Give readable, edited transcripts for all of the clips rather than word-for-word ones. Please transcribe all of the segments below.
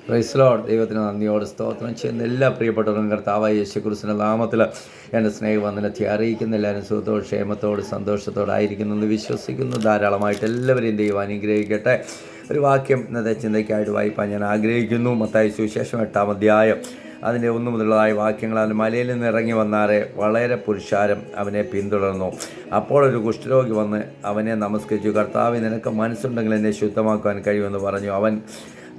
Praise Lord. ദൈവത്തിന് നന്ദിയോട് സ്തോത്രം ചെയ്യുന്ന എല്ലാ പ്രിയപ്പെട്ടവരും കർത്താവായ യേശുക്രിസ്തുവിന്റെ നാമത്തിൽ എൻ്റെ സ്നേഹവന്ദനത്തെ അറിയിക്കുന്ന എല്ലാവരും സുഖത്തോട് ക്ഷേമത്തോട് സന്തോഷത്തോടായിരിക്കുന്നെന്ന് വിശ്വസിക്കുന്നു. ധാരാളമായിട്ട് എല്ലാവരെയും ദൈവം അനുഗ്രഹിക്കട്ടെ. ഒരു വാക്യം ഇന്നത്തെ ചിന്തയ്ക്കായിട്ട് വായിപ്പാൻ ഞാൻ ആഗ്രഹിക്കുന്നു. മത്തായി സുവിശേഷം 8-ാം അധ്യായം അതിൻ്റെ 1 മുതലുള്ളതായ വാക്യങ്ങൾ. അവൻ മലയിൽ നിന്ന് ഇറങ്ങി വന്നാറെ വളരെ പുരുഷാരം അവനെ പിന്തുടർന്നു. അപ്പോൾ ഒരു കുഷ്ഠരോഗി വന്ന് അവനെ നമസ്കരിച്ചു. കർത്താവേ, നിനക്ക് മനസ്സുണ്ടെങ്കിൽ എന്നെ ശുദ്ധമാക്കുവാൻ കഴിയുമെന്ന് പറഞ്ഞു. അവൻ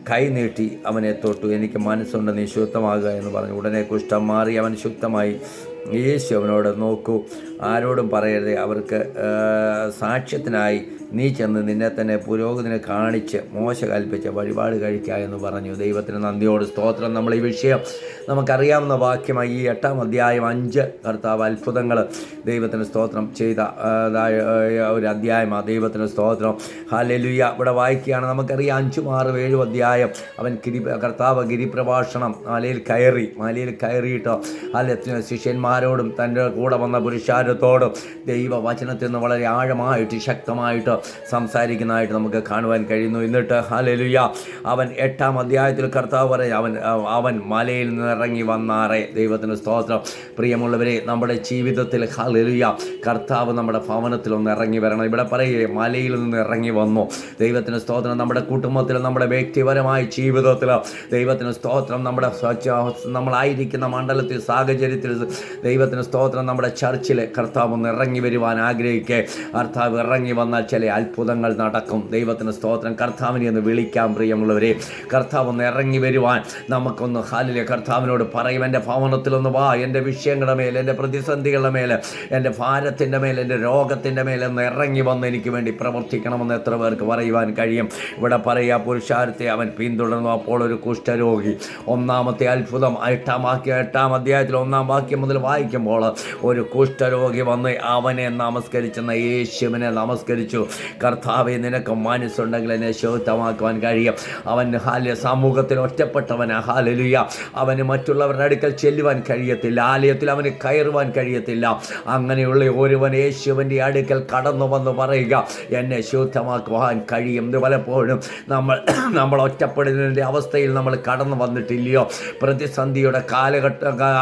കൈ നീട്ടി അവനെ തൊട്ടു. എനിക്ക് മനസ്സുണ്ട്, നീ ശുദ്ധമാകുക എന്ന് പറഞ്ഞു. ഉടനെ കുഷ്ഠം മാറി, അവൻ ശുദ്ധമായി. യേശു അവനോട്, നോക്കൂ, ആരോടും പറയരുതേ, അവർക്ക് സാക്ഷ്യത്തിനായി നീ ചെന്ന് നിന്നെ തന്നെ പുരോഹിതനെ കാണിച്ച് മോശ കൽപ്പിച്ച വഴിപാട് കഴിക്കുക എന്ന് പറഞ്ഞു. ദൈവത്തിന് നന്ദിയോട് സ്തോത്രം. നമ്മൾ ഈ വിഷയം നമുക്കറിയാവുന്ന വാക്യമായി ഈ 8-ാം അധ്യായം 5 കർത്താവ് അത്ഭുതങ്ങൾ ദൈവത്തിന് സ്തോത്രം ചെയ്ത ഒരു അധ്യായമാണ്. ദൈവത്തിന് സ്തോത്രം. ഹല്ലേലൂയ. ഇവിടെ വായിക്കുകയാണ്. നമുക്കറിയാം 5, 6, 7 അധ്യായം അവൻ കർത്താവ് ഗിരിപ്രഭാഷണം മലയിൽ കയറിയിട്ട് ശിഷ്യന്മാരോടും തൻ്റെ കൂടെ വന്ന പുരുഷാരത്തോടും ദൈവവചനത്തിൽ നിന്ന് വളരെ ആഴമായിട്ട് ശക്തമായിട്ട് സംസാരിക്കുന്നതായിട്ട് നമുക്ക് കാണുവാൻ കഴിയുന്നു. എന്നിട്ട് ഹല്ലേലൂയ, അവൻ 8-ാം അധ്യായത്തിൽ കർത്താവ് പറയും, അവൻ മലയിൽ നിന്ന് ഇറങ്ങി വന്നാറേ. ദൈവത്തിന് സ്തോത്രം. പ്രിയമുള്ളവരെ, നമ്മുടെ ജീവിതത്തിൽ ഹല്ലേലൂയ കർത്താവ് നമ്മുടെ ഭവനത്തിൽ ഒന്ന് ഇറങ്ങി വരണം. ഇവിടെ പറയുക, മലയിൽ നിന്ന് ഇറങ്ങി വന്നു. ദൈവത്തിന് സ്തോത്രം. നമ്മുടെ കുടുംബത്തിൽ, നമ്മുടെ വ്യക്തിപരമായ ജീവിതത്തിൽ ദൈവത്തിന് സ്തോത്രം. നമ്മളായിരിക്കുന്ന മണ്ഡലത്തിൽ, സാഹചര്യത്തിൽ ദൈവത്തിന് സ്തോത്രം. നമ്മുടെ ചർച്ചിൽ കർത്താവ് ഒന്ന് ഇറങ്ങി വരുവാൻ ആഗ്രഹിക്കുക. കർത്താവ് ഇറങ്ങി വന്നാൽ ചില അത്ഭുതങ്ങൾ നടക്കും. ദൈവത്തിന് സ്തോത്രം. കർത്താവിനെ ഒന്ന് വിളിക്കാം. പ്രിയമുള്ളവരെ, കർത്താവ് ഒന്ന് ഇറങ്ങി വരുവാൻ നമുക്കൊന്ന് ഹാലിലെ കർത്താവിനോട് പറയും, എൻ്റെ ഭവനത്തിലൊന്ന് വാ, എൻ്റെ വിഷയങ്ങളുടെ മേൽ, എൻ്റെ പ്രതിസന്ധികളുടെ മേൽ, എൻ്റെ ഭാരത്തിൻ്റെ മേൽ, എൻ്റെ രോഗത്തിൻ്റെ മേലൊന്ന് ഇറങ്ങി വന്ന് എനിക്ക് വേണ്ടി പ്രവർത്തിക്കണമെന്ന് എത്ര പേർക്ക് പറയുവാൻ കഴിയും? ഇവിടെ പറയുക, പുരുഷാരത്തെ അവൻ പിന്തുടർന്നു. അപ്പോൾ ഒരു കുഷ്ഠരോഗി. ഒന്നാമത്തെ അത്ഭുതം 8-ാം അധ്യായത്തിൽ 1-ാം വാക്യം മുതൽ വായിക്കുമ്പോൾ ഒരു കുഷ്ഠരോഗി വന്ന് അവനെ നമസ്കരിച്ചെന്ന യേശുവിനെ നമസ്കരിച്ചു. കർത്താവേ, നിനക്ക് മനസ്സുണ്ടെങ്കിൽ എന്നെ ശുദ്ധമാക്കുവാൻ കഴിയും. അവൻ സമൂഹത്തിൽ ഒറ്റപ്പെട്ടവൻ. ഹല്ലേലൂയ. അവന് മറ്റുള്ളവരുടെ അടുക്കൽ ചെല്ലുവാൻ കഴിയത്തില്ല. ആലയത്തിൽ അവന് കയറുവാൻ കഴിയത്തില്ല. അങ്ങനെയുള്ള ഒരുവൻ യേശുവിൻ്റെ അടുക്കൽ കടന്നു വന്ന് പറയുക, എന്നെ ശുദ്ധമാക്കുവാൻ കഴിയും. ഇത് പലപ്പോഴും നമ്മൾ ഒറ്റപ്പെടുന്നതിൻ്റെ അവസ്ഥയിൽ നമ്മൾ കടന്നു വന്നിട്ടില്ലയോ? പ്രതിസന്ധിയുടെ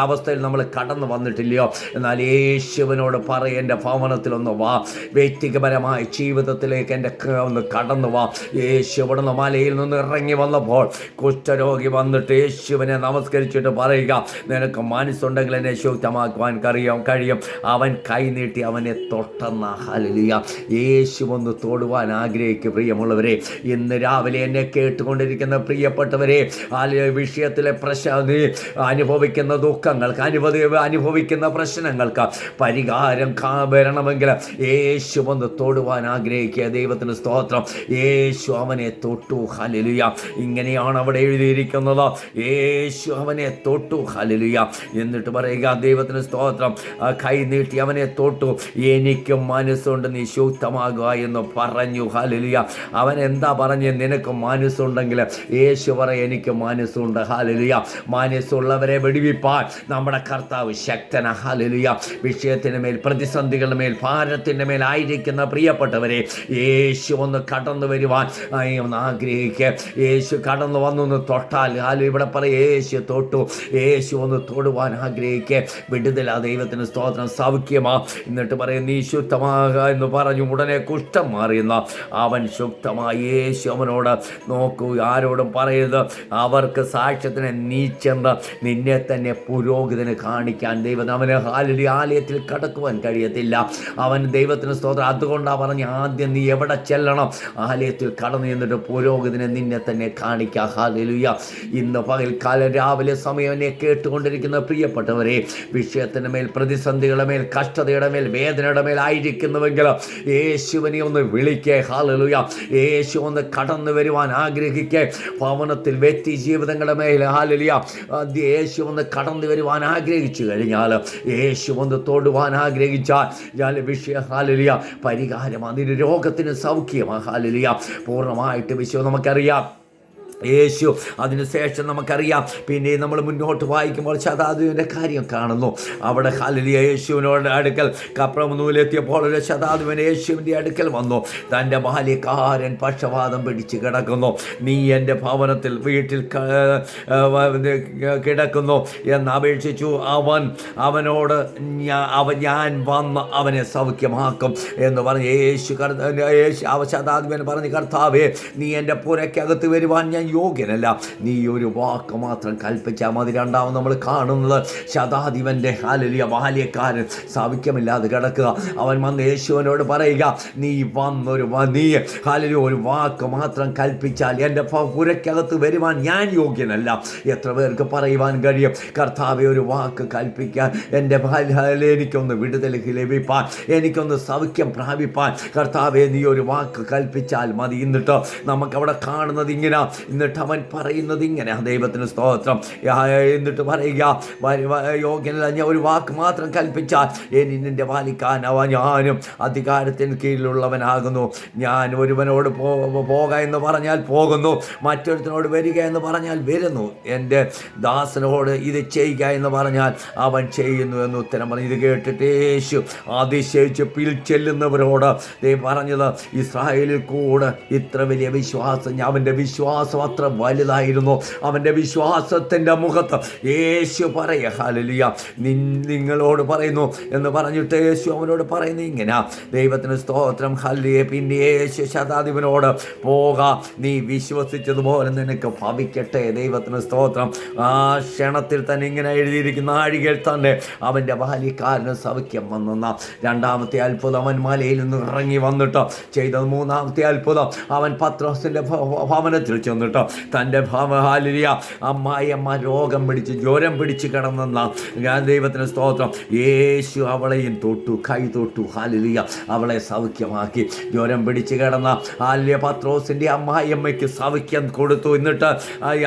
അവസ്ഥയിൽ നമ്മൾ കടന്നു വന്നിട്ടില്ലയോ? എന്നാൽ യേശുവിനോട് പറയും, എൻ്റെ ഭവനത്തിലൊന്ന് വാ, വ്യക്തിപരമായ ജീവിതത്തിലേക്ക് എൻ്റെ ഒന്ന് കടന്നു വാ. യേശു ഇവിടുന്ന് മലയിൽ നിന്ന് ഇറങ്ങി വന്നപ്പോൾ കുഷ്ഠരോഗി വന്നിട്ട് യേശുവിനെ നമസ്കരിച്ചിട്ട് പറയുക, നിനക്ക് മനസ്സുണ്ടെങ്കിൽ എന്നെ ശുദ്ധമാക്കുവാൻ കഴിയും. അവൻ കൈ നീട്ടി അവനെ തൊട്ടെന്ന. ഹല്ലേലൂയ. യേശു ഒന്ന് തൊടുവാൻ ആഗ്രഹിക്കും. പ്രിയമുള്ളവരെ, ഇന്ന് രാവിലെ എന്നെ കേട്ടുകൊണ്ടിരിക്കുന്ന പ്രിയപ്പെട്ടവരെ, വിഷയത്തിലെ അനുഭവിക്കുന്ന ദുഃഖങ്ങൾക്ക്, അനുഭവിക്കുന്ന പ്രശ്നങ്ങൾക്ക് പരിഹാരം വരണമെങ്കിൽ യേശു ഒന്ന് തൊടുവാൻ ആഗ്രഹിക്കുക. ദൈവത്തിന് സ്തോത്രം. യേശു അവനെ തൊട്ടു. ഹല്ലേലൂയ. ഇങ്ങനെയാണ് അവിടെ എഴുതിയിരിക്കുന്നത്. യേശു അവനെ തൊട്ടു. ഹല്ലേലൂയ. എന്നിട്ട് പറയുക, ദൈവത്തിന് സ്തോത്രം, കൈ നീട്ടി അവനെ തൊട്ടു. എനിക്ക് മനസ്സുണ്ട്, നീ ശുദ്ധമാകുക എന്ന് പറഞ്ഞു. ഹല്ലേലൂയ. അവൻ എന്താ പറഞ്ഞ്? നിനക്ക് മനസ്സുണ്ടെങ്കിൽ. യേശു പറയും, എനിക്ക് മനസ്സുണ്ട്. ഹല്ലേലൂയ. മനസ്സുള്ളവരെ വെടിവിപ്പാൻ നമ്മുടെ കർത്താവ് ശക്തന. ഹല്ലേലൂയ. വിഷയത്തിന് മേൽ, പ്രതിസന്ധികളുടെ മേൽ, ഭാരത്തിൻ്റെ മേൽ ആയിരിക്കുന്ന പ്രിയപ്പെട്ടവരെ, യേശു ഒന്ന് കടന്നു വരുവാൻ ആഗ്രഹിക്കുക. യേശു കടന്നു വന്നൊന്ന് തൊട്ടാൽ, ഇവിടെ പറയും, യേശു തൊട്ടു. യേശു ഒന്ന് തൊടുവാൻ ആഗ്രഹിക്കുക. വിടുതല. ദൈവത്തിന് സ്തോത്രം. സൗഖ്യമാ. എന്നിട്ട് പറയും, നീ ശുദ്ധമാകുക എന്ന് പറഞ്ഞു. ഉടനെ കുഷ്ഠം മാറിയുന്ന അവൻ ശുദ്ധമായി. യേശു അവനോട്, നോക്കൂ, ആരോടും പറയരുത്, അവർക്ക് സാക്ഷ്യത്തിന് നീ ചെന്ന് നിന്നെ തന്നെ പുരോഹിതന് കാണിക്കാൻ. അവന് ആലയത്തിൽ കടക്കുവാൻ കഴിയത്തില്ല. അവൻ ദൈവത്തിന് സ്തോത്രം. അതുകൊണ്ടാണ് പറഞ്ഞ്, ആദ്യം നീ എവിടെ ചെല്ലണം? ആലയത്തിൽ കടന്നു എന്നിട്ട് പുരോഹിതനെ നിന്നെ തന്നെ കാണിക്കുക. ഹല്ലേലൂയ. ഇന്ന് പകൽക്കാലം രാവിലെ സമയം എന്നെ കേട്ടുകൊണ്ടിരിക്കുന്ന പ്രിയപ്പെട്ടവരെ, വിഷയത്തിൻ്റെ മേൽ, പ്രതിസന്ധികളുടെ മേൽ, കഷ്ടതയുടെ മേൽ, വേദനയുടെ മേൽ ആയിരിക്കുന്നുവെങ്കിൽ യേശുവിനെ ഒന്ന് വിളിക്കേ. ഹല്ലേലൂയ. യേശു ഒന്ന് കടന്നു വരുവാൻ ആഗ്രഹിക്കേ. ഭവനത്തിൽ, വ്യക്തി ജീവിതങ്ങളുടെ മേൽ, ഹല്ലേലൂയ, യേശു ഒന്ന് കടന്നു വരുവാൻ ആഗ്രഹിച്ചു കഴിഞ്ഞാൽ, യേശു ഒന്ന് തൊടുവാൻ ആഗ്രഹിച്ചാൽ വിഷയ ഹല്ലേലൂയ പരിഹാരം. അതിന് രോഗത്തിന് സൗഖ്യമാണ്. ഹല്ലേലൂയ. പൂർണ്ണമായിട്ട് വിശ്വം നമുക്കറിയാം. യേശു അതിനുശേഷം നമുക്കറിയാം, പിന്നെ നമ്മൾ മുന്നോട്ട് വായിക്കുമ്പോൾ ശതാധിപൻ്റെ കാര്യം കാണുന്നു. അവിടെ ഹല്ലേലൂയ യേശുവിനോട് അടുക്കൽ കപ്രമനൂലെത്തിയപ്പോൾ ഒരു ശതാധിപൻ യേശുവിൻ്റെ അടുക്കൽ വന്നു. തൻ്റെ ബാല്യക്കാരൻ പക്ഷവാതം പിടിച്ച് കിടക്കുന്നു. നീ എൻ്റെ ഭവനത്തിൽ വീട്ടിൽ കിടക്കുന്നു എന്ന് അപേക്ഷിച്ചു. അവനോട് ഞാൻ വന്ന് അവനെ സൗഖ്യമാക്കും എന്ന് പറഞ്ഞ് യേശു ശതാധിപൻ പറഞ്ഞു, കർത്താവേ, നീ എൻ്റെ പുരയ്ക്കകത്ത് വരുവാൻ ഞാൻ യോഗ്യനല്ല, നീ ഒരു വാക്ക് മാത്രം കൽപ്പിച്ചാൽ മതി. രണ്ടാമത് നമ്മൾ കാണുന്നത് ശതാധിപൻ്റെ ഹല്ലേലൂയ ബാല്യക്കാരൻ സൗഖ്യമില്ലാതെ കിടക്കുക. അവൻ വന്ന് യേശുവിനോട് പറയുക, നീ ഹല്ലേലൂയ ഒരു വാക്ക് മാത്രം കൽപ്പിച്ചാൽ എൻ്റെ പുരയ്ക്കകത്ത് വരുവാൻ ഞാൻ യോഗ്യനല്ല. എത്ര പേർക്ക് പറയുവാൻ കഴിയും, കർത്താവെ, ഒരു വാക്ക് കൽപ്പിക്കാൻ, എൻ്റെ എനിക്കൊന്ന് വിടുതൽ ലഭിപ്പാൻ, എനിക്കൊന്ന് സൗഖ്യം പ്രാപിപ്പാൻ, കർത്താവെ, നീ ഒരു വാക്ക് കൽപ്പിച്ചാൽ മതി. എന്നിട്ട് നമുക്കവിടെ കാണുന്നത് ഇങ്ങനെ, എന്നിട്ട് അവൻ പറയുന്നത് ഇങ്ങനെ, ദൈവത്തിന് സ്തോത്രം. എന്നിട്ട് പറയുക, യോഗ്യനല്ല, ഞാൻ ഒരു വാക്ക് മാത്രം കൽപ്പിച്ചാൽ നിന്റെ പാലിക്കാനവ ഞാനും അധികാരത്തിന് കീഴിലുള്ളവനാകുന്നു. ഞാൻ ഒരുവനോട് പോക എന്ന് പറഞ്ഞാൽ പോകുന്നു, മറ്റൊരുത്തനോട് വരിക എന്ന് പറഞ്ഞാൽ വരുന്നു, എൻ്റെ ദാസനോട് ഇത് ചെയ്യുക എന്ന് പറഞ്ഞാൽ അവൻ ചെയ്യുന്നു എന്ന് ഉത്തരം പറഞ്ഞു. ഇത് കേട്ടിട്ട് യേശു അതിശയിച്ച് ചെല്ലുന്നവരോട് പറഞ്ഞത്, ഇസ്രായേലിൽ കൂടെ ഇത്ര വലിയ വിശ്വാസം, അവൻ്റെ വിശ്വാസം അത്ര വലുതായിരുന്നു. അവൻ്റെ വിശ്വാസത്തിൻ്റെ മുഖത്ത് യേശു പറയുക, ഹല്ലേലൂയ, നിങ്ങളോട് പറയുന്നു എന്ന് പറഞ്ഞിട്ട് യേശു അവനോട് പറയുന്നു ഇങ്ങനെ, ദൈവത്തിന് സ്തോത്രം, ഹല്ലേലൂയ. പിന്നെ യേശു ശതാധിപനോട്, പോക, നീ വിശ്വസിച്ചതുപോലെ നിനക്ക് ഭവിക്കട്ടെ. ദൈവത്തിന് സ്തോത്രം. ആ ക്ഷണത്തിൽ തന്നെ ഇങ്ങനെ എഴുതിയിരിക്കുന്ന നാഴികയിൽ തന്നെ അവൻ്റെ ബാല്യക്കാരന് സൗഖ്യം വന്നെന്ന രണ്ടാമത്തെ അത്ഭുതം. അവൻ മലയിൽ നിന്ന് ഇറങ്ങി വന്നിട്ട് ചെയ്തത്. മൂന്നാമത്തെ അത്ഭുതം, അവൻ പത്രോസിൻ്റെ ഭവനത്തിൽ ചെന്നിട്ട് തൻ്റെ ഹല്ലേലൂയ അമ്മായിയമ്മ രോഗം പിടിച്ച് ജ്വരം പിടിച്ച് കിടന്നെന്ന ദൈവത്തിന് സ്തോത്രം. യേശു അവളെയും തൊട്ടു, കൈ തൊട്ടു, ഹല്ലേലൂയ, അവളെ സൗഖ്യമാക്കി. ജ്വരം പിടിച്ച് കിടന്ന ഹല്ലേലൂയ പത്രോസിൻ്റെ അമ്മായിയമ്മയ്ക്ക് സൗഖ്യം കൊടുത്തു. എന്നിട്ട്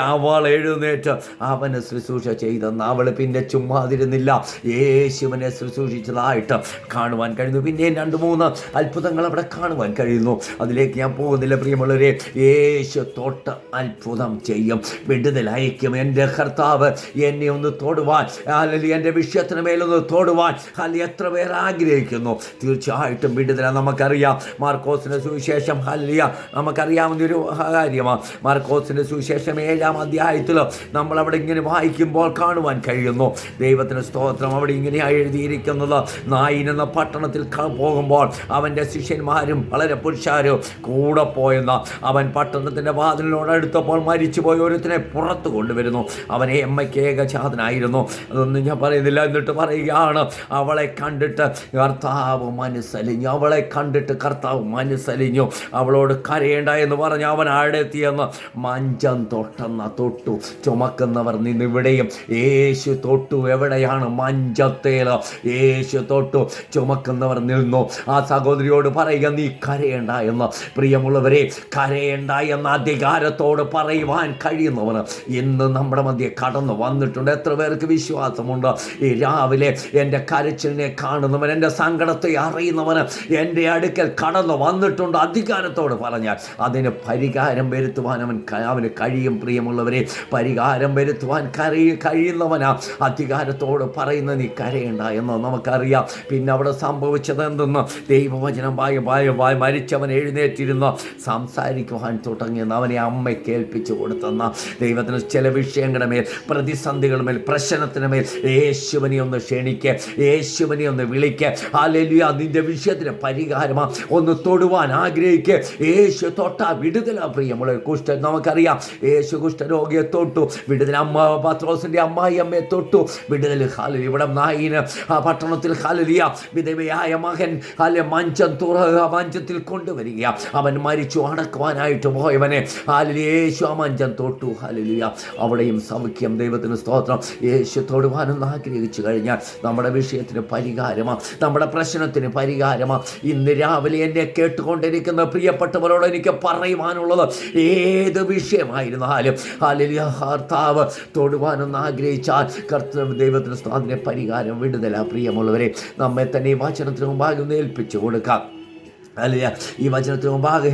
അവൾ എഴുന്നേറ്റ് അവന് ശുശ്രൂഷ ചെയ്തെന്ന്. അവൾ പിന്നെ ചുമ്മാതിരുന്നില്ല, യേശുവിനെ ശുശ്രൂഷിച്ചതായിട്ട് കാണുവാൻ കഴിയുന്നു. പിന്നെയും 2-3 അത്ഭുതങ്ങൾ അവിടെ കാണുവാൻ കഴിയുന്നു. അതിലേക്ക് ഞാൻ പോകുന്നില്ല പ്രിയമുള്ളവരെ. യേശു തൊട്ട് അത്ഭുതം ചെയ്യും, വിടുതലയക്കും. എൻ്റെ കർത്താവ് എന്നെ ഒന്ന് തൊടുവാൻ, അല്ലെങ്കിൽ എൻ്റെ വിഷയത്തിന് മേലൊന്ന് തൊടുവാൻ എത്ര പേർ ആഗ്രഹിക്കുന്നു. തീർച്ചയായിട്ടും വിടുതല നമുക്കറിയാം. മാർക്കോസിൻ്റെ സുവിശേഷം, ഹല്ലേലൂയ, നമുക്കറിയാവുന്നൊരു കാര്യമാണ്. മാർക്കോസിൻ്റെ സുവിശേഷം 7-ാം അധ്യായത്തിൽ നമ്മളവിടെ ഇങ്ങനെ വായിക്കുമ്പോൾ കാണുവാൻ കഴിയുന്നു. ദൈവത്തിന് സ്തോത്രം. അവിടെ ഇങ്ങനെയാണ് എഴുതിയിരിക്കുന്നത്, നായിൻ എന്ന പട്ടണത്തിൽ പോകുമ്പോൾ അവൻ്റെ ശിഷ്യന്മാരും വളരെ പുരുഷാരും കൂടെ പോയെന്ന. അവൻ പട്ടണത്തിൻ്റെ വാതിലിനോട് അടുത്തപ്പോൾ മരിച്ചുപോയ ഒരുത്തിനെ പുറത്തു കൊണ്ടുവരുന്നു. അവനെ അമ്മയ്ക്ക് ഏകജാതനായിരുന്നു. അതൊന്നും ഞാൻ പറയുന്നില്ല. എന്നിട്ട് പറയുകയാണ്, അവളെ കണ്ടിട്ട് കർത്താവ് മനസ്സലിഞ്ഞു. അവളെ കണ്ടിട്ട് കർത്താവ് മനസ്സലിഞ്ഞു. അവളോട് കരയേണ്ട എന്ന് പറഞ്ഞ് അവൻ അടുത്തെത്തിയെന്ന് മഞ്ചം തൊട്ടു. ചുമക്കുന്നവർ നിന്നിവിടെയും. യേശു തൊട്ടു. എവിടെയാണ്? മഞ്ചത്തേൽ യേശു തൊട്ടു. ചുമക്കുന്നവർ നിന്നു. ആ സഹോദരിയോട് പറയുക, നീ കരയേണ്ട എന്ന്. പ്രിയമുള്ളവരെ, കരയേണ്ട എന്ന അധികാരത്തോട് പറയുവാൻ കഴിയുന്നവന് ഇന്ന് നമ്മുടെ മധ്യേ കടന്നു വന്നിട്ടുണ്ട്. എത്ര പേർക്ക് വിശ്വാസമുണ്ട്? ഈ രാവിലെ എൻ്റെ കരച്ചിലിനെ കാണുന്നവൻ, എൻ്റെ സങ്കടത്തെ അറിയുന്നവന് എൻ്റെ അടുക്കൽ കടന്നു വന്നിട്ടുണ്ട്. അധികാരത്തോട് പറഞ്ഞാൽ അതിന് പരിഹാരം വരുത്തുവാൻ അവന് കഴിയും. പ്രിയമുള്ളവരെ, പരിഹാരം വരുത്തുവാൻ കഴിയുന്നവനാ അധികാരത്തോട് പറയുന്ന നീ കരയേണ്ട എന്ന് നമുക്കറിയാം. പിന്നെ അവിടെ സംഭവിച്ചത് എന്തെന്ന്, ദൈവവചനം മരിച്ചവൻ എഴുന്നേറ്റിരുന്ന് സംസാരിക്കുവാൻ തുടങ്ങിയെന്ന് അവനെ അമ്മ കേൾപ്പിച്ചു കൊടുത്തെന്ന. ദൈവത്തിന് ചില വിഷയങ്ങളുടെ മേൽ, പ്രതിസന്ധികളുടെ മേൽ, പ്രശ്നത്തിന് മേൽ യേശുവിനെ ഒന്ന് ക്ഷണിക്കുക, യേശുവിനെ ഒന്ന് വിളിക്കുക. ഹല്ലേലൂയ, നിന്റെ വിഷയത്തിന് പരിഹാരമാ. ഒന്ന് തൊടുവാൻ ആഗ്രഹിക്കുക. യേശു തൊട്ടാ വിടുതല. പ്രിയമുള്ള കുഷ്ഠ നമുക്കറിയാം, യേശു കുഷ്ഠരോഗിയെ തൊട്ടു, വിടുതൽ. പത്രോസിൻ്റെ അമ്മായിയമ്മയെ തൊട്ടു, വിടുതൽ. ഹല്ലേലൂയ. ഇവിടെ നായിന് ആ പട്ടണത്തിൽ ഹല്ലേലൂയ വിധവയായ മകൻ മഞ്ചത്തിൽ കൊണ്ടുവരിക. അവൻ മരിച്ചു അടക്കുവാനായിട്ട് പോയവനെ ഹല്ലേലൂയ യേശു ആ മഞ്ചം തൊട്ടു. ഹല്ലേലൂയ, അവിടെയും സൗഖ്യം. ദൈവത്തിന് സ്തോത്രം. യേശു തൊടുവാനൊന്ന് ആഗ്രഹിച്ചു കഴിഞ്ഞാൽ നമ്മുടെ വിഷയത്തിന് പരിഹാരമാ, നമ്മുടെ പ്രശ്നത്തിന് പരിഹാരമാ. ഇന്ന് രാവിലെ എന്നെ കേട്ടുകൊണ്ടിരിക്കുന്ന പ്രിയപ്പെട്ടവരോട് എനിക്ക് പറയുവാനുള്ളത്, ഏത് വിഷയമായിരുന്നാലും ഹല്ലേലൂയ കർത്താവ് തൊടുവാനൊന്ന് ആഗ്രഹിച്ചാൽ ദൈവത്തിന് സ്തോത്രത്തിന് പരിഹാരം, വിടുതല. പ്രിയമുള്ളവരെ, നമ്മെ തന്നെ ഈ വചനത്തിന് മുമ്പാകെ ഒന്ന് ഏൽപ്പിച്ചു കൊടുക്കാം. അല്ല ഈ വചനത്തിന് മുമ്പാകെ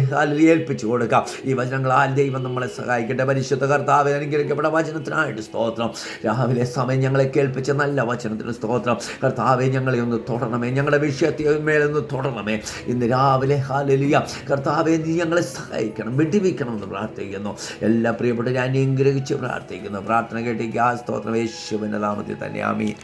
ഏൽപ്പിച്ചു കൊടുക്കാം. ഈ വചനങ്ങളാൽ ദൈവം നമ്മളെ സഹായിക്കട്ടെ. പരിശുദ്ധ കർത്താവെ, അനുഗ്രഹിക്കപ്പെട്ട വചനത്തിനായിട്ട് സ്തോത്രം. രാവിലെ സമയം ഞങ്ങളെ കേൾപ്പിച്ച നല്ല വചനത്തിന് സ്തോത്രം. കർത്താവെ, ഞങ്ങളെ ഒന്ന് തുടരണമേ, ഞങ്ങളുടെ വിഷയത്തെ മേലൊന്ന് തുടരണമേ. ഇന്ന് രാവിലെ ഹല്ലേലൂയ കർത്താവെ, നീ ഞങ്ങളെ സഹായിക്കണം, വിടിവിക്കണം എന്ന് പ്രാർത്ഥിക്കുന്നു. എല്ലാ പ്രിയപ്പെട്ട ഞാൻ അനുഗ്രഹിച്ച് പ്രാർത്ഥിക്കുന്നു. പ്രാർത്ഥന കേട്ടേക്ക് ആ സ്തോത്രം യേശുവിൻ്റെ നാമത്തിൽ തന്നെ. ആമീൻ.